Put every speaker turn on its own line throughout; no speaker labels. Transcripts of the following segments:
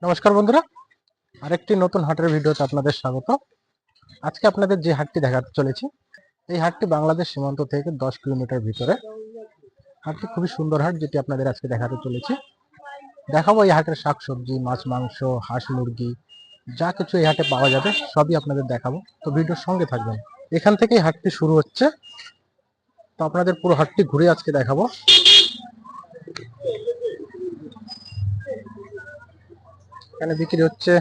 নমস্কার বন্ধুরা, আরেকটি নতুন হাটের ভিডিওতে আপনাদের স্বাগত। আজকে আপনাদের যে হাটটি দেখাতে চলেছি, এই হাটটি বাংলাদেশ সীমান্ত থেকে 10 কিলোমিটার ভিতরে। হাটটি খুবই সুন্দর হাট, যেটি আপনাদের আজকে দেখাতে চলেছি। দেখাবো এই হাটের শাকসবজি, মাছ, মাংস, হাঁস, মুরগি, যা কিছু এই হাটে পাওয়া যাবে সবই আপনাদের দেখাবো। তো ভিডিওর সঙ্গে থাকবেন। এখান থেকেই হাটটি শুরু হচ্ছে, তো আপনাদের পুরো হাটটি ঘুরে আজকে দেখাবো। এখানে বিক্রি হচ্ছে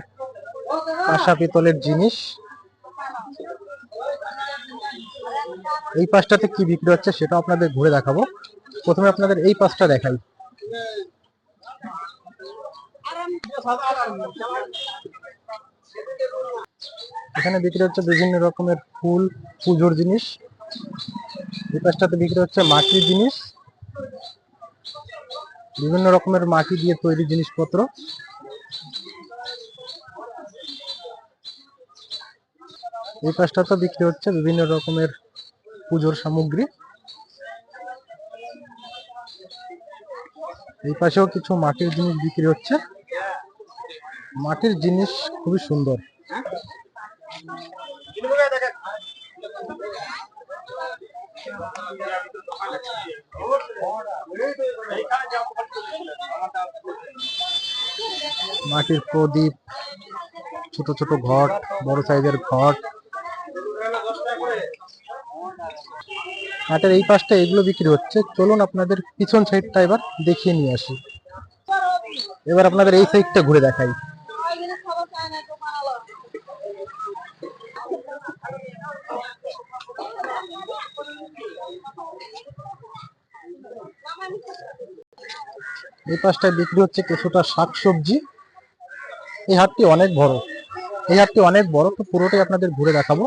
কাঁসা পিতলের জিনিস। এই পাশটাতে কি বিক্রি হচ্ছে সেটা আপনাদের ঘুরে দেখাবো। প্রথমে আপনাদের এই পাশটা দেখাই। এখানে বিক্রি হচ্ছে বিভিন্ন রকমের ফুল, পুজোর জিনিস। এই পাশটাতে বিক্রি হচ্ছে মাটির জিনিস, বিভিন্ন রকমের মাটি দিয়ে তৈরি জিনিসপত্র। এই পাশটাতে বিক্রি হচ্ছে বিভিন্ন রকমের পুজোর সামগ্রী। এই পাশেও কিছু মাটির জিনিস বিক্রি হচ্ছে। মাটির জিনিস খুবই সুন্দর। মাটির প্রদীপ, ছোট ছোট ঘট, বড় সাইজের ঘট। হাটের এই পাশটা এগুলো বিক্রি হচ্ছে। চলুন আপনাদের পিছন সাইডটা এবার দেখিয়ে নিয়ে আসি। এবার আপনাদের এই সাইডটা ঘুরে দেখাই। এই পাশটায় বিক্রি হচ্ছে কিছুটা শাকসবজি। এই হাটটি অনেক বড়, তো পুরোটাই আপনাদের ঘুরে দেখাবো।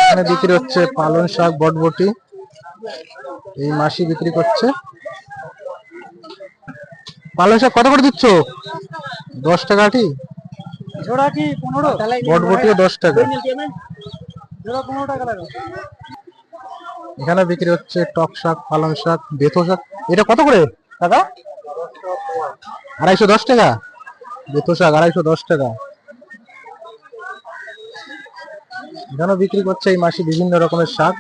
এখানে বিক্রি হচ্ছে পালং শাক, বটবটি। এই মাসি বিক্রি করছে। পালং শাক কত করে দিচ্ছ? 10 টাকা আটি। বটবটিও 10 টাকা। এখানে বিক্রি হচ্ছে টক শাক, পালং শাক, বেথো শাক। এটা কত করে দাদা? 210 টাকা। বেথো শাক 210 টাকা। এখানে বিক্রি করছে এই মাসে বিভিন্ন রকমের শাক।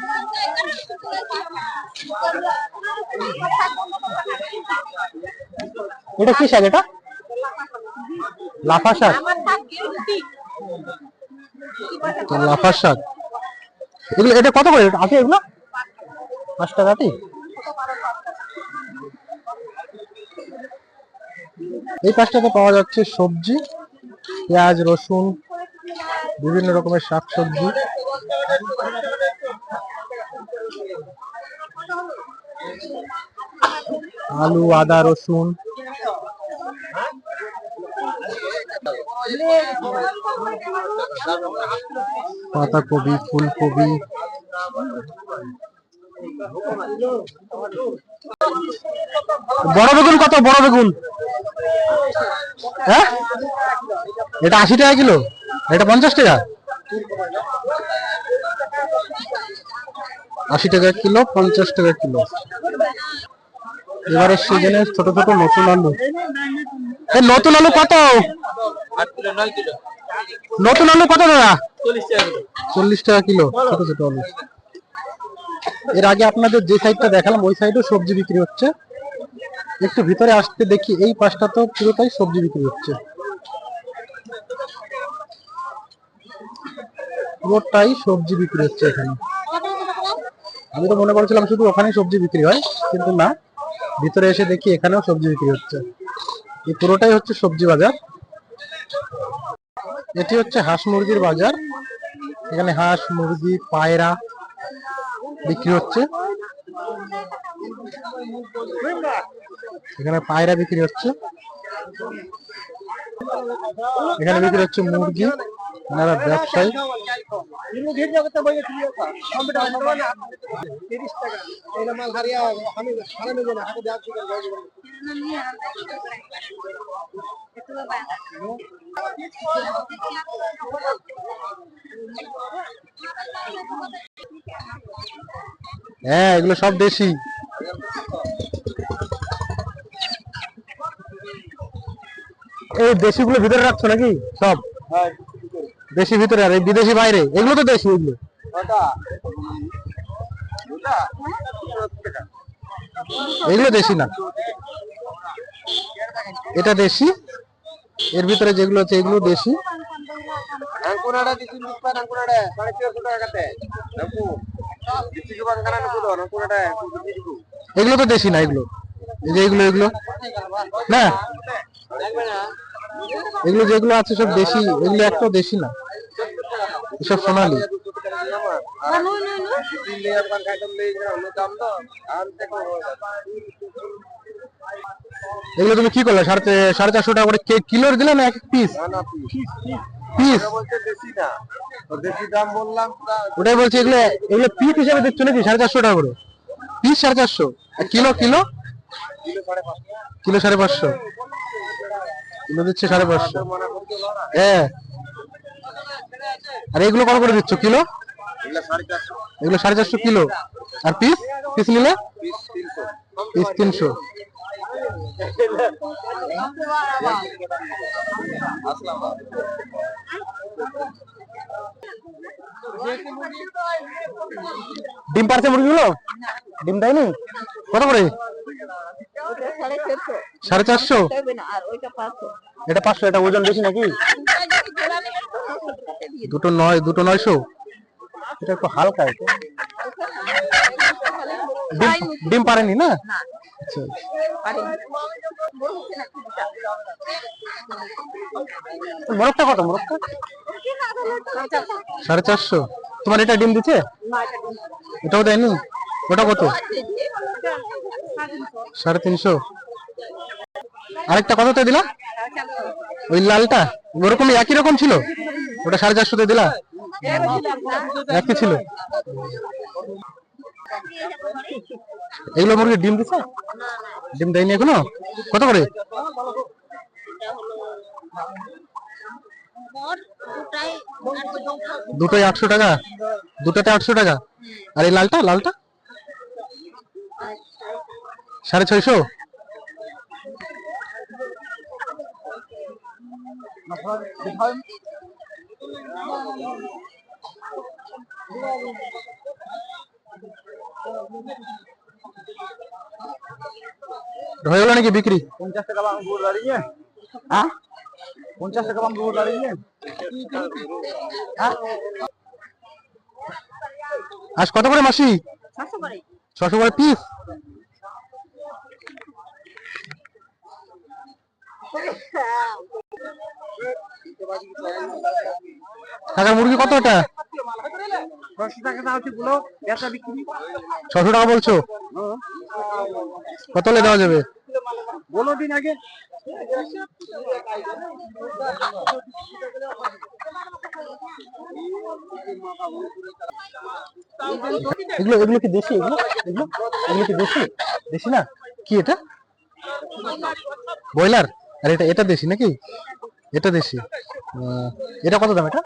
এটা কি শাক? এটা লাফা শাক। লাফা শাক এগুলো, এটা কত করে আটি? এগুলো 5 টাকা আটি। এই পাশটাতে পাওয়া যাচ্ছে সবজি, পেঁয়াজ, রসুন, বিভিন্ন রকমের শাকসবজি। আলু, আদা, রসুন, পাতাকপি, ফুলকপি। বড় বেগুন কত? বড় বেগুন হ্যাঁ, এটা 80 টাকা কিলো। এটা 50 টাকা। 80 টাকা কিলো, 50 টাকা কিলো। এবারে সিজনের ছোট ছোট নতুন আলু। এই নতুন আলু কত? নতুন আলু কত দাদা? 40 টাকা কিলো ছোট ছোট আলু। এর আগে আপনাদের যে সাইডটা দেখালাম ওই সাইডেও সবজি বিক্রি হচ্ছে। একটু ভিতরে আসতে দেখি এই পাশটা তো পুরোটাই সবজি বিক্রি হচ্ছে। পুরোটাই সবজি বিক্রি হচ্ছে এখানে। আমি তো মনে করেছিলাম শুধু ওখানেই সবজি বিক্রি হয়, কিন্তু না, ভিতরে এসে দেখি এখানেও সবজি বিক্রি হচ্ছে। এই পুরোটাই হচ্ছে সবজি বাজার। এটি হচ্ছে হাঁস মুরগির বাজার। এখানে হাঁস, মুরগি, পায়রা বিক্রি হচ্ছে। এখানে পায়রা বিক্রি হচ্ছে। এখানে বিক্রি হচ্ছে মুরগি, এনারা ব্যবসায়ী। হ্যাঁ, এগুলো সব দেশি। এই দেশিগুলো ভিতরে রাখছো নাকি সব? দেশি ভিতরে আর এই বিদেশি বাইরে, এগুলো তো দেশি। এগুলো এগুলো দেশি না, এটা দেশি। এর ভিতরে যেগুলো আছে এগুলো দেশি। এগুলো তো দেশি না, এগুলো এই যে এগুলো এগুলো না, এগুলো যেগুলো আছে সব দেশি। এগুলো একটাও দেশি না, এসব সোনালি। এগুলো তুমি কি করলে? 450 টাকা করে কিলোর দিলে না এক পিস? পিস ওটাই বলছি। এগুলো এগুলো পিস হিসাবে দিচ্ছ নাকি? 450 টাকা করে piece? 450? Kilo kilo kilo 550? Kilo দিচ্ছে 550? হ্যাঁ। আর এগুলো কত করে দিচ্ছ কিলো? এগুলো 450 কিলো। আর পিস পিস নিলে পিস 300। ডিম পারছে মুরগিগুলো? ডিম দেয়নি? কত করে? 450? এটা 500। এটা ওজন বেশি নাকি? দুটো 900। এটা একটু হালকা। ডিম পারেনি না? আচ্ছা, মোরগটা কত? মোরগটা 450। তোমার এটা ডিম দিচ্ছে? এটাও দেয়নি? ওটা কত? 350। আরেকটা কততে দিলা? ওই লালটা ওরকম একই রকম ছিল, ওটা 450 দিলা? একই ছিল। এগুলো মুরগি ডিম দিচ্ছে? ডিম দেয়নি এখনো? কত করে? দুটোই 800 টাকা? দুটোতে 800 টাকা। আর এই লালটা? লালটা 650? হয়ে গেল নাকি বিক্রি? 50 টাকা দাঁড়িয়ে। হ্যাঁ, 50 টাকা দাঁড়িয়ে। আজ কত করে মাসি? 600 করে পিস। কাকা মুরগি কত? ওটা 600 টাকা দাও। 600 টাকা বলছো? কত হলে দেওয়া যাবে বলো দিন আগে। এগুলো এগুলো কি দেশি? এগুলো এগুলো এগুলো কি দেশি? দেশি না? কি এটা? ব্রয়লার? আর এটা এটা দেশি নাকি? এটা দেশি। এটা কত দাম? এটা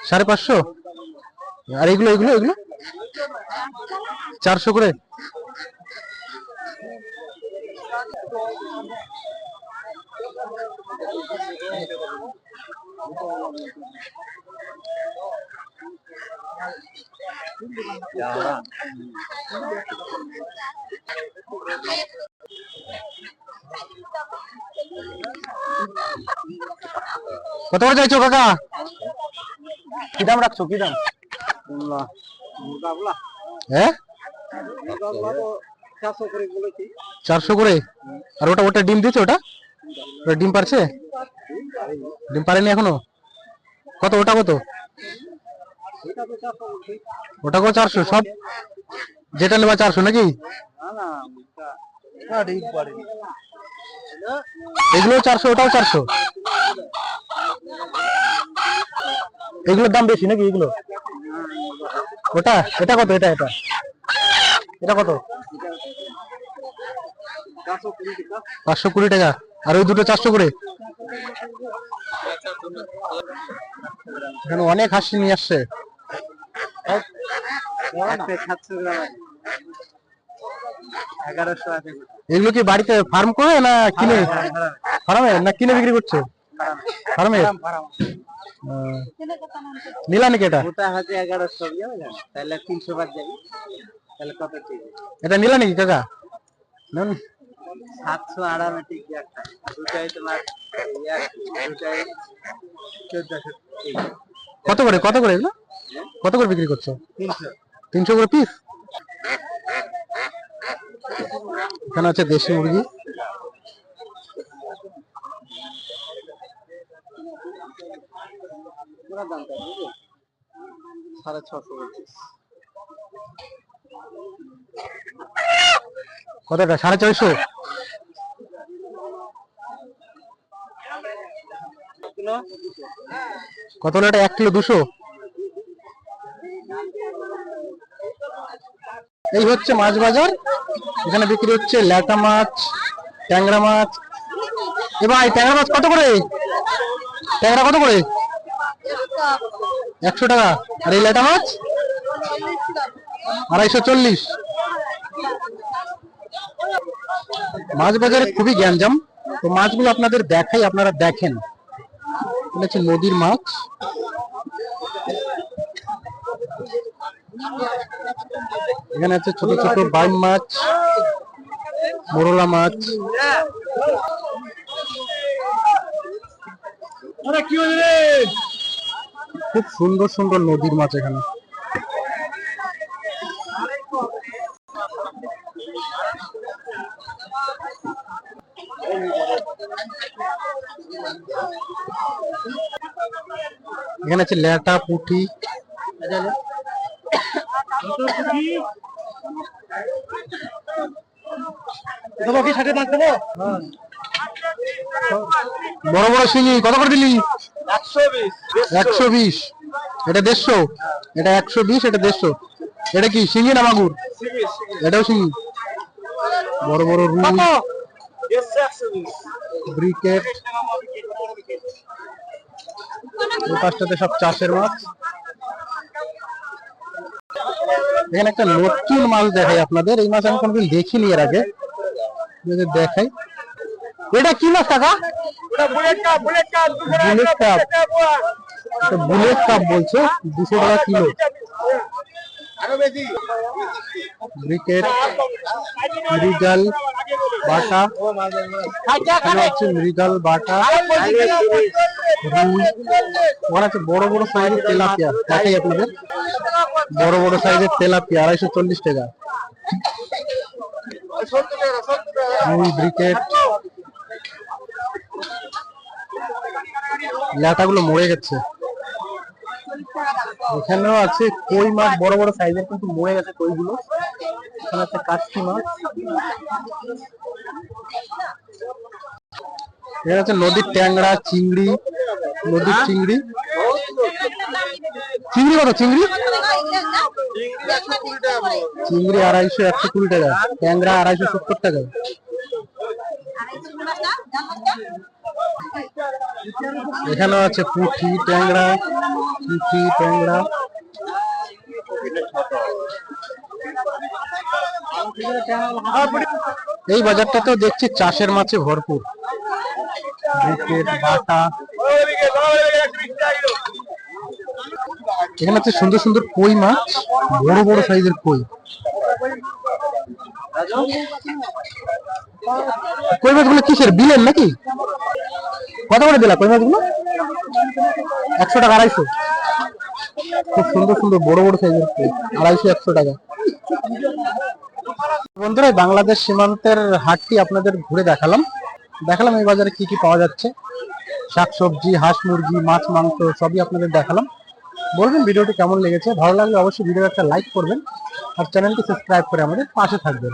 550। আর এগুলো এগুলো এগুলো 400 করে। কত করে চাইছো কাকা? কি দাম রাখছো? কি দাম? হ্যাঁ, 400 করে। আর ওটা ওটা ডিম দিয়েছে? ওটা ডিম পারছে? ডিম পারেনি এখনো? কত ওটা? কত ওটা? কত? 400 সব? যেটা নেবা 400 নাকি? এগুলো 400, ওটাও 400। এগুলোর দাম বেশি নাকি এগুলো? ওটা এটা কত? এটা এটা এটা কত? 520 টাকা। আর ওই দুটো 400 করে। এখানে অনেক হাঁস নিয়ে আসছে। এগুলো কি বাড়িতে ফার্ম করে না কিনে? ফার্মে না কিনে বিক্রি করছে? ফার্মে। নিলা নাকি এটা? এটা নিলা নাকি কাকা?
700 অটোমেটিক একটা, দুটাই তোমার দুটাই 1400।
কত করে এগুলো? কত করে বিক্রি করছো? 300 করে পিস। এখানে আছে দেশি মুরগি।
দামটা 650।
কতটা? 450। কত হলো এটা? 1 কিলো 200। এই হচ্ছে মাছ বাজার। এখানে বিক্রি হচ্ছে ল্যাটা মাছ, ট্যাংরা মাছ। এ ভাই, ট্যাংরা মাছ কত করে? ট্যাংরা কত করে? 100 টাকা। আর এই ল্যাটা মাছ 240। মাছ বাজারে খুবই গ্যাঞ্জাম। তো মাছগুলো আপনাদের দেখাই, আপনারা দেখেন। এটা হচ্ছে নদীর মাছ। এখানে আছে ছোট ছোট বাইম মাছ, মোরলা মাছ। খুব সুন্দর সুন্দর নদীর মাছ এখানে। এখানে আছে ল্যাটা, পুঁটি। বড় বড় শিঙি কত করে দিলি? 120। এটা 150। এটা 120, এটা 150। এটা কি শিঙি না মাগুর? এটাও শিঙি। বড় বড় রুই, ব্রিকেট। এই পাশটাতে সব চাষের মাছ। এখানে একটা নতুন মাছ দেখাই আপনাদের। এই মাছ আমি কোনোদিন দেখিনি এর আগে, দেখাই। এটা কি মাছ কাকা? Bullet cup. এটা বুলেট কাপ বলছে, 200 টাকা কিলো। ব্রিকেট, মৃগেল, বাটা। এখানে হচ্ছে মৃগেল, বাটা, রুই। ওখানে আছে বড় বড় সাইজের তেলাপিয়া। দেখাই আপনাদের। বড় বড় সাইজের তেলাপিয়া 240 টাকা। রুই, ব্রিকেট। ল্যাটাগুলো মরে গেছে। এখানেও আছে কই মাছ, বড় বড় সাইজের, কিন্তু মরে গেছে কইগুলো। এখানে আছে কাটকি মাছ। এখানে আছে নদীর ট্যাংরা, চিংড়ি। নদীর চিংড়ি। চিংড়ি কত? চিংড়ি 250, 120 টাকা। ট্যাংরা 270 টাকা। এখানেও আছে পুঁটি, ট্যাংরা, পুঁটি, ট্যাংরা। এই বাজারটাতেও দেখছি চাষের মাছে ভরপুর। ব্রিকেট, বাটা। এখানে আছে সুন্দর সুন্দর কই মাছ, বড় বড় সাইজের কই। কই মাছগুলো কিসের? বিলের নাকি? কত করে দিলা কই মাছগুলো? 100 টাকা, 250। খুব সুন্দর সুন্দর বড় বড় সাইজের কই, 250, 100 টাকা। বন্ধুরা, বাংলাদেশ সীমান্তের হাটটি আপনাদের ঘুরে দেখালাম এই বাজারে কি কি পাওয়া যাচ্ছে। শাকসবজি, হাঁস মুরগি, মাছ মাংস সবই আপনাদের দেখালাম। বলবেন ভিডিওটি কেমন লেগেছে। ভালো লাগলে অবশ্যই ভিডিও একটা লাইক করবেন আর চ্যানেলটি সাবস্ক্রাইব করে আমাদের পাশে থাকবেন।